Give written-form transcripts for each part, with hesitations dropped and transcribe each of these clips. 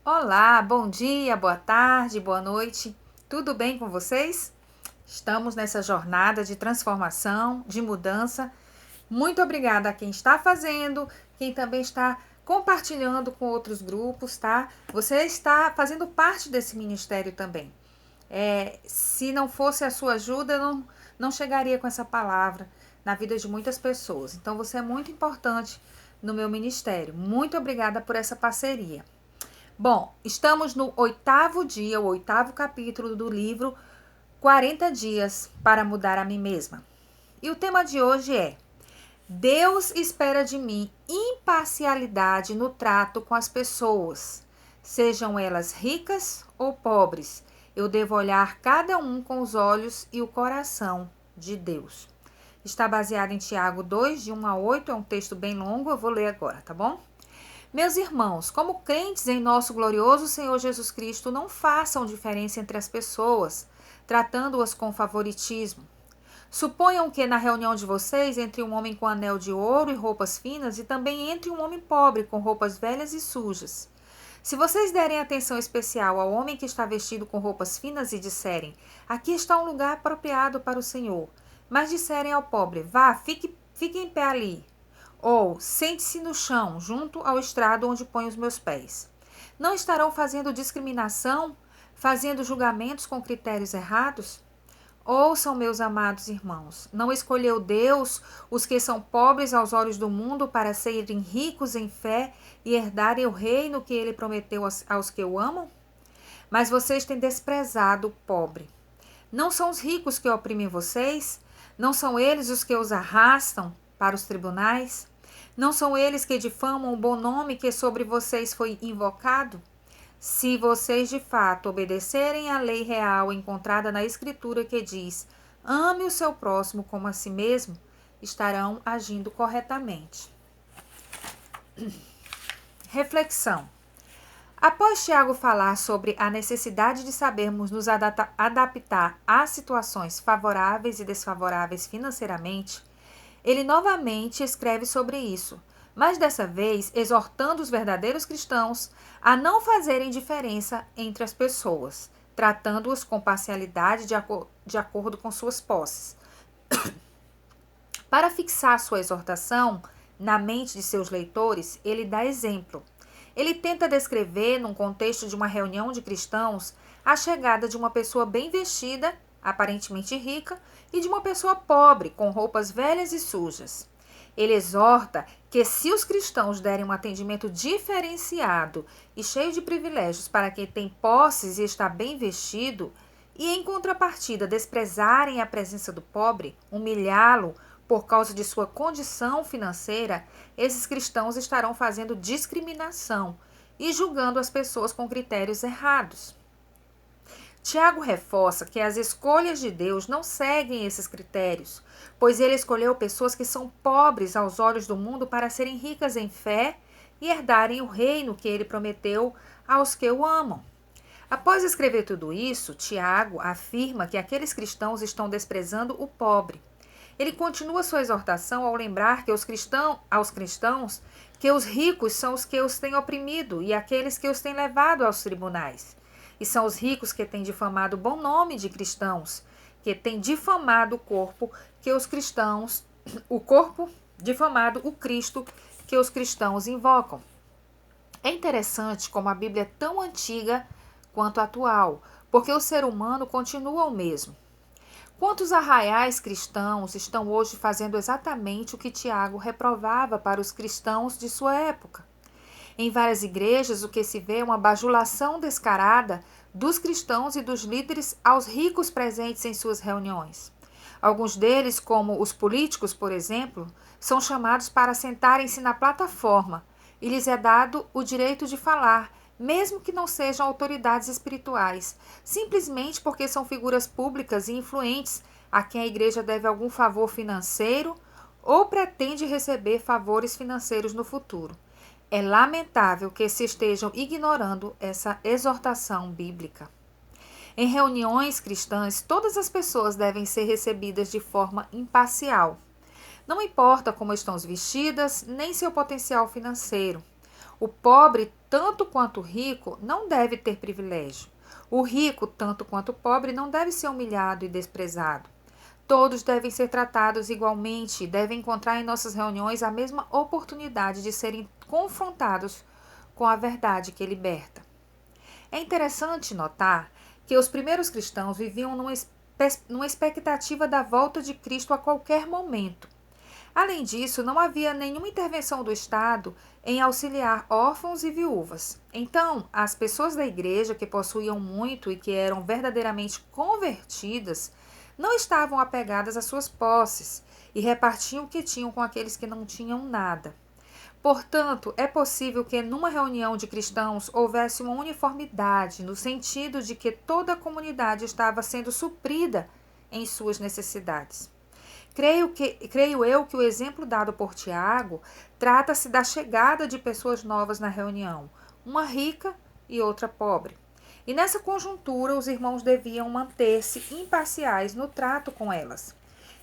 Olá, bom dia, boa tarde, boa noite. Tudo bem com vocês? Estamos nessa jornada de transformação, de mudança. Muito obrigada a quem está fazendo, quem também está compartilhando com outros grupos, tá? Você está fazendo parte desse ministério também. Se não fosse a sua ajuda, eu não chegaria com essa palavra na vida de muitas pessoas. Então, você é muito importante no meu ministério. Muito obrigada por essa parceria. Bom, estamos no oitavo dia, o oitavo capítulo do livro 40 Dias para Mudar a Mim Mesma. E o tema de hoje é: Deus espera de mim imparcialidade no trato com as pessoas, sejam elas ricas ou pobres. Eu devo olhar cada um com os olhos e o coração de Deus. Está baseado em Tiago 2, de 1 a 8, é um texto bem longo, eu vou ler agora, tá bom? Meus irmãos, como crentes em nosso glorioso Senhor Jesus Cristo, não façam diferença entre as pessoas, tratando-as com favoritismo. Suponham que na reunião de vocês entre um homem com anel de ouro e roupas finas e também entre um homem pobre com roupas velhas e sujas. Se vocês derem atenção especial ao homem que está vestido com roupas finas e disserem: aqui está um lugar apropriado para o Senhor, mas disserem ao pobre: vá, fique em pé ali, ou sente-se no chão, junto ao estrado onde ponho os meus pés. Não estarão fazendo discriminação, fazendo julgamentos com critérios errados? Ouçam, meus amados irmãos, não escolheu Deus os que são pobres aos olhos do mundo para serem ricos em fé e herdarem o reino que ele prometeu aos que o amam? Mas vocês têm desprezado o pobre. Não são os ricos que oprimem vocês? Não são eles os que os arrastam para os tribunais? Não são eles que difamam o bom nome que sobre vocês foi invocado? Se vocês de fato obedecerem à lei real encontrada na Escritura que diz: ame o seu próximo como a si mesmo, estarão agindo corretamente. Reflexão. Após Tiago falar sobre a necessidade de sabermos nos adaptar a situações favoráveis e desfavoráveis financeiramente, ele novamente escreve sobre isso, mas dessa vez exortando os verdadeiros cristãos a não fazerem diferença entre as pessoas, tratando-os com parcialidade de acordo com suas posses. Para fixar sua exortação na mente de seus leitores, ele dá exemplo. Ele tenta descrever, num contexto de uma reunião de cristãos, a chegada de uma pessoa bem vestida, aparentemente rica, e de uma pessoa pobre, com roupas velhas e sujas. Ele exorta que, se os cristãos derem um atendimento diferenciado e cheio de privilégios para quem tem posses e está bem vestido, e em contrapartida desprezarem a presença do pobre, humilhá-lo por causa de sua condição financeira, esses cristãos estarão fazendo discriminação e julgando as pessoas com critérios errados. Tiago reforça que as escolhas de Deus não seguem esses critérios, pois ele escolheu pessoas que são pobres aos olhos do mundo para serem ricas em fé e herdarem o reino que ele prometeu aos que o amam. Após escrever tudo isso, Tiago afirma que aqueles cristãos estão desprezando o pobre. Ele continua sua exortação ao lembrar que aos cristãos que os ricos são os que os têm oprimido e aqueles que os têm levado aos tribunais. E são os ricos que têm difamado o bom nome de cristãos, que têm difamado o corpo que os cristãos, o corpo difamado o Cristo que os cristãos invocam. É interessante como a Bíblia é tão antiga quanto atual, porque o ser humano continua o mesmo. Quantos arraiais cristãos estão hoje fazendo exatamente o que Tiago reprovava para os cristãos de sua época? Em várias igrejas, o que se vê é uma bajulação descarada dos cristãos e dos líderes aos ricos presentes em suas reuniões. Alguns deles, como os políticos, por exemplo, são chamados para sentarem-se na plataforma e lhes é dado o direito de falar, mesmo que não sejam autoridades espirituais, simplesmente porque são figuras públicas e influentes a quem a igreja deve algum favor financeiro ou pretende receber favores financeiros no futuro. É lamentável que se estejam ignorando essa exortação bíblica. Em reuniões cristãs, todas as pessoas devem ser recebidas de forma imparcial. Não importa como estão vestidas, nem seu potencial financeiro. O pobre tanto quanto o rico, não deve ter privilégio. O rico, tanto quanto o pobre, não deve ser humilhado e desprezado. Todos devem ser tratados igualmente e devem encontrar em nossas reuniões a mesma oportunidade de serem confrontados com a verdade que liberta. É interessante notar que os primeiros cristãos viviam numa expectativa da volta de Cristo a qualquer momento. Além disso, não havia nenhuma intervenção do Estado em auxiliar órfãos e viúvas. Então, as pessoas da igreja que possuíam muito e que eram verdadeiramente convertidas não estavam apegadas às suas posses e repartiam o que tinham com aqueles que não tinham nada. Portanto, é possível que numa reunião de cristãos houvesse uma uniformidade, no sentido de que toda a comunidade estava sendo suprida em suas necessidades. Creio eu que o exemplo dado por Tiago trata-se da chegada de pessoas novas na reunião, uma rica e outra pobre. E nessa conjuntura, os irmãos deviam manter-se imparciais no trato com elas.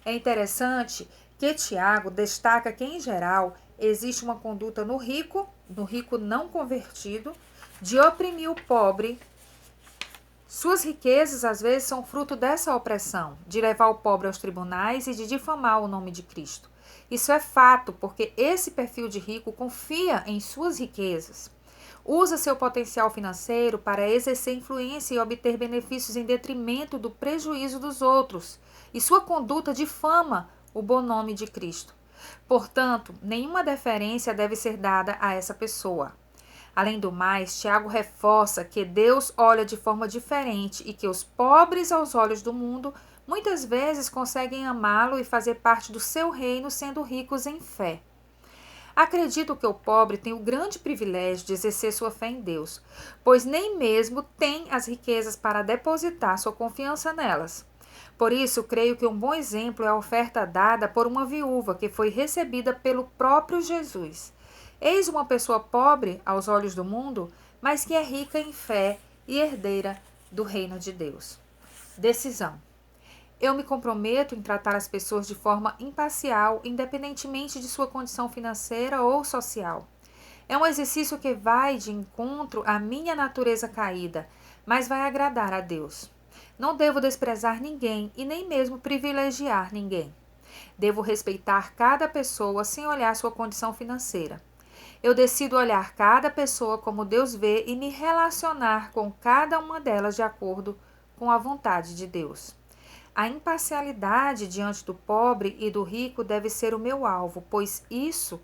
É interessante que Tiago destaca que, em geral, existe uma conduta no rico não convertido, de oprimir o pobre. Suas riquezas, às vezes, são fruto dessa opressão, de levar o pobre aos tribunais e de difamar o nome de Cristo. Isso é fato, porque esse perfil de rico confia em suas riquezas. Usa seu potencial financeiro para exercer influência e obter benefícios em detrimento do prejuízo dos outros, e sua conduta difama o bom nome de Cristo. Portanto, nenhuma deferência deve ser dada a essa pessoa. Além do mais, Tiago reforça que Deus olha de forma diferente e que os pobres aos olhos do mundo muitas vezes conseguem amá-lo e fazer parte do seu reino sendo ricos em fé. Acredito que o pobre tem o grande privilégio de exercer sua fé em Deus, pois nem mesmo tem as riquezas para depositar sua confiança nelas. Por isso, creio que um bom exemplo é a oferta dada por uma viúva que foi recebida pelo próprio Jesus. Eis uma pessoa pobre aos olhos do mundo, mas que é rica em fé e herdeira do reino de Deus. Decisão. Eu me comprometo em tratar as pessoas de forma imparcial, independentemente de sua condição financeira ou social. É um exercício que vai de encontro à minha natureza caída, mas vai agradar a Deus. Não devo desprezar ninguém e nem mesmo privilegiar ninguém. Devo respeitar cada pessoa sem olhar sua condição financeira. Eu decido olhar cada pessoa como Deus vê e me relacionar com cada uma delas de acordo com a vontade de Deus. A imparcialidade diante do pobre e do rico deve ser o meu alvo, pois isso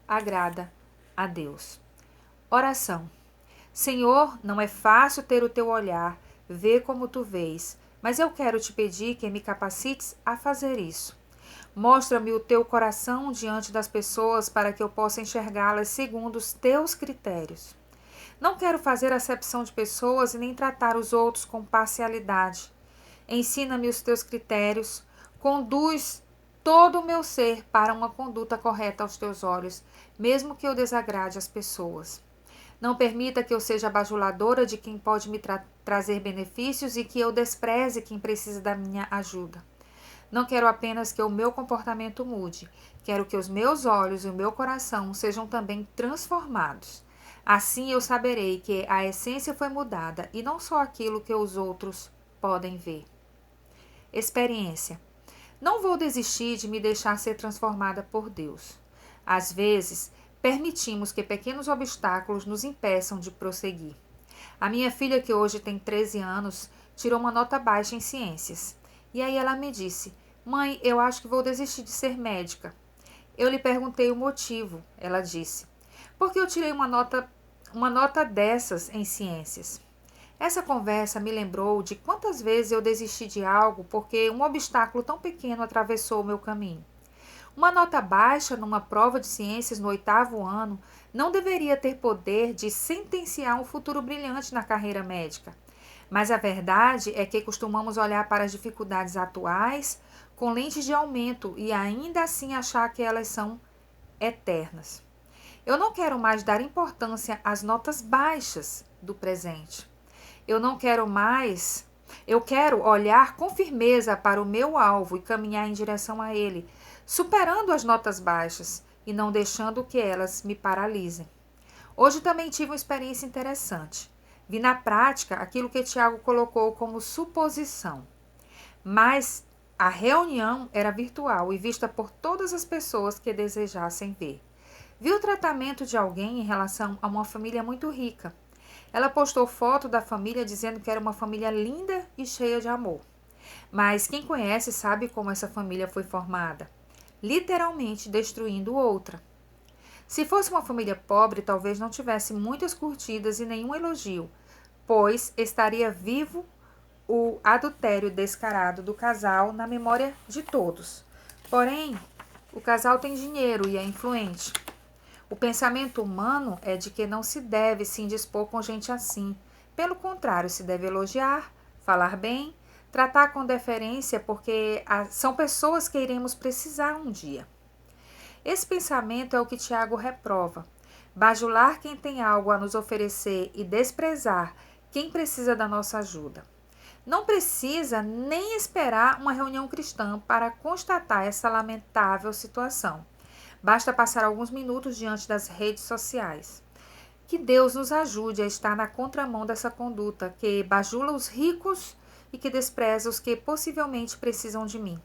agrada a Deus. Oração. Senhor, não é fácil ter o teu olhar, ver como tu vês, mas eu quero te pedir que me capacites a fazer isso. Mostra-me o teu coração diante das pessoas para que eu possa enxergá-las segundo os teus critérios. Não quero fazer acepção de pessoas e nem tratar os outros com parcialidade. Ensina-me os teus critérios, conduz todo o meu ser para uma conduta correta aos teus olhos, mesmo que eu desagrade as pessoas. Não permita que eu seja bajuladora de quem pode me trazer benefícios e que eu despreze quem precisa da minha ajuda. Não quero apenas que o meu comportamento mude, quero que os meus olhos e o meu coração sejam também transformados. Assim eu saberei que a essência foi mudada e não só aquilo que os outros podem ver. Experiência. Não vou desistir de me deixar ser transformada por Deus. Às vezes, permitimos que pequenos obstáculos nos impeçam de prosseguir. A minha filha, que hoje tem 13 anos, tirou uma nota baixa em ciências. E aí ela me disse: "Mãe, eu acho que vou desistir de ser médica." Eu lhe perguntei o motivo. Ela disse: "Porque eu tirei uma nota dessas em ciências." Essa conversa me lembrou de quantas vezes eu desisti de algo porque um obstáculo tão pequeno atravessou o meu caminho. Uma nota baixa numa prova de ciências no 8º ano não deveria ter poder de sentenciar um futuro brilhante na carreira médica. Mas a verdade é que costumamos olhar para as dificuldades atuais com lentes de aumento e ainda assim achar que elas são eternas. Eu não quero mais dar importância às notas baixas do presente. Eu quero olhar com firmeza para o meu alvo e caminhar em direção a ele, superando as notas baixas e não deixando que elas me paralisem. Hoje também tive uma experiência interessante. Vi na prática aquilo que Tiago colocou como suposição, mas a reunião era virtual e vista por todas as pessoas que desejassem ver. Vi o tratamento de alguém em relação a uma família muito rica. Ela postou foto da família dizendo que era uma família linda e cheia de amor. Mas quem conhece sabe como essa família foi formada, literalmente destruindo outra. Se fosse uma família pobre, talvez não tivesse muitas curtidas e nenhum elogio, pois estaria vivo o adultério descarado do casal na memória de todos. Porém, o casal tem dinheiro e é influente. O pensamento humano é de que não se deve se indispor com gente assim. Pelo contrário, se deve elogiar, falar bem, tratar com deferência, porque são pessoas que iremos precisar um dia. Esse pensamento é o que Tiago reprova. Bajular quem tem algo a nos oferecer e desprezar quem precisa da nossa ajuda. Não precisa nem esperar uma reunião cristã para constatar essa lamentável situação. Basta passar alguns minutos diante das redes sociais. Que Deus nos ajude a estar na contramão dessa conduta que bajula os ricos e que despreza os que possivelmente precisam de mim.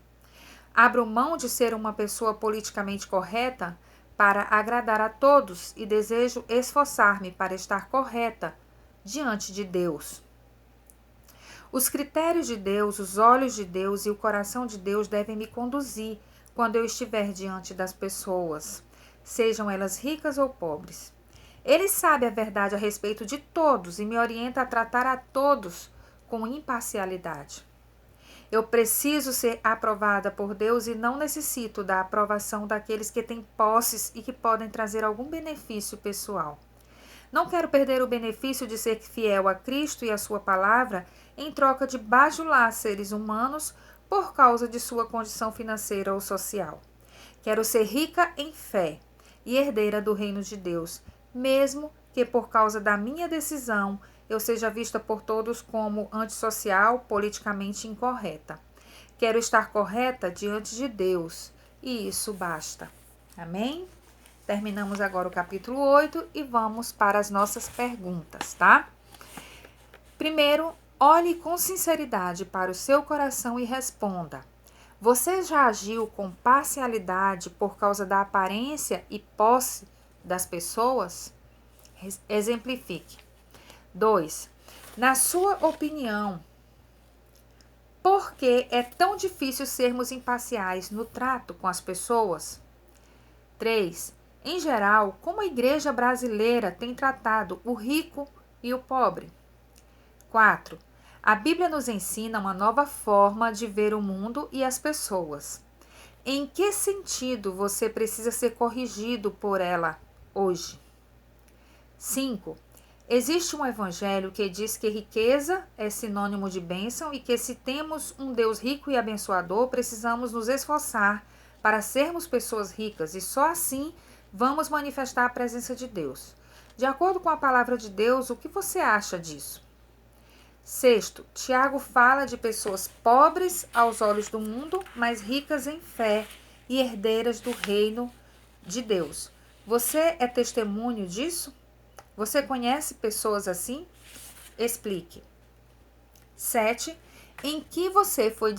Abro mão de ser uma pessoa politicamente correta para agradar a todos e desejo esforçar-me para estar correta diante de Deus. Os critérios de Deus, os olhos de Deus e o coração de Deus devem me conduzir quando eu estiver diante das pessoas, sejam elas ricas ou pobres. Ele sabe a verdade a respeito de todos e me orienta a tratar a todos com imparcialidade. Eu preciso ser aprovada por Deus e não necessito da aprovação daqueles que têm posses e que podem trazer algum benefício pessoal. Não quero perder o benefício de ser fiel a Cristo e a sua palavra em troca de bajular seres humanos por causa de sua condição financeira ou social. Quero ser rica em fé e herdeira do reino de Deus, mesmo que por causa da minha decisão eu seja vista por todos como antissocial, politicamente incorreta. Quero estar correta diante de Deus e isso basta. Amém? Terminamos agora o capítulo 8 e vamos para as nossas perguntas, tá? Primeiro, olhe com sinceridade para o seu coração e responda: você já agiu com parcialidade por causa da aparência e posse das pessoas? Exemplifique. 2. Na sua opinião, por que é tão difícil sermos imparciais no trato com as pessoas? 3. Em geral, como a igreja brasileira tem tratado o rico e o pobre? 4. A Bíblia nos ensina uma nova forma de ver o mundo e as pessoas. Em que sentido você precisa ser corrigido por ela hoje? 5. Existe um evangelho que diz que riqueza é sinônimo de bênção e que se temos um Deus rico e abençoador, precisamos nos esforçar para sermos pessoas ricas e só assim vamos manifestar a presença de Deus. De acordo com a palavra de Deus, o que você acha disso? 6. Tiago fala de pessoas pobres aos olhos do mundo, mas ricas em fé e herdeiras do reino de Deus. Você é testemunho disso? Você conhece pessoas assim? Explique. 7. Em que você foi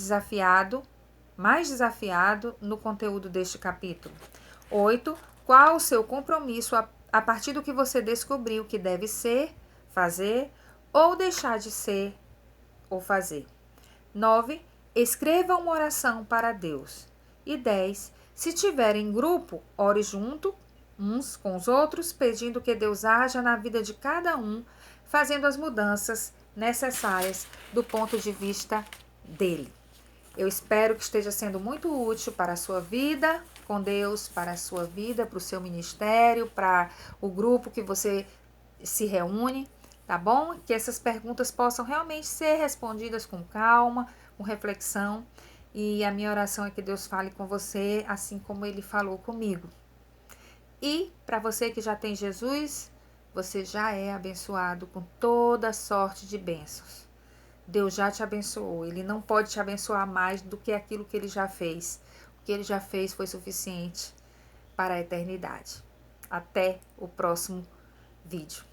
mais desafiado no conteúdo deste capítulo? 8. Qual o seu compromisso a partir do que você descobriu que deve ser, fazer ou deixar de ser ou fazer? 9. Escreva uma oração para Deus. E 10. Se tiver em grupo, ore junto uns com os outros, pedindo que Deus haja na vida de cada um, fazendo as mudanças necessárias do ponto de vista dele. Eu espero que esteja sendo muito útil para a sua vida com Deus, para a sua vida, para o seu ministério, para o grupo que você se reúne, tá bom? Que essas perguntas possam realmente ser respondidas com calma, com reflexão. E a minha oração é que Deus fale com você assim como Ele falou comigo. E para você que já tem Jesus, você já é abençoado com toda sorte de bênçãos. Deus já te abençoou. Ele não pode te abençoar mais do que aquilo que Ele já fez. O que Ele já fez foi suficiente para a eternidade. Até o próximo vídeo.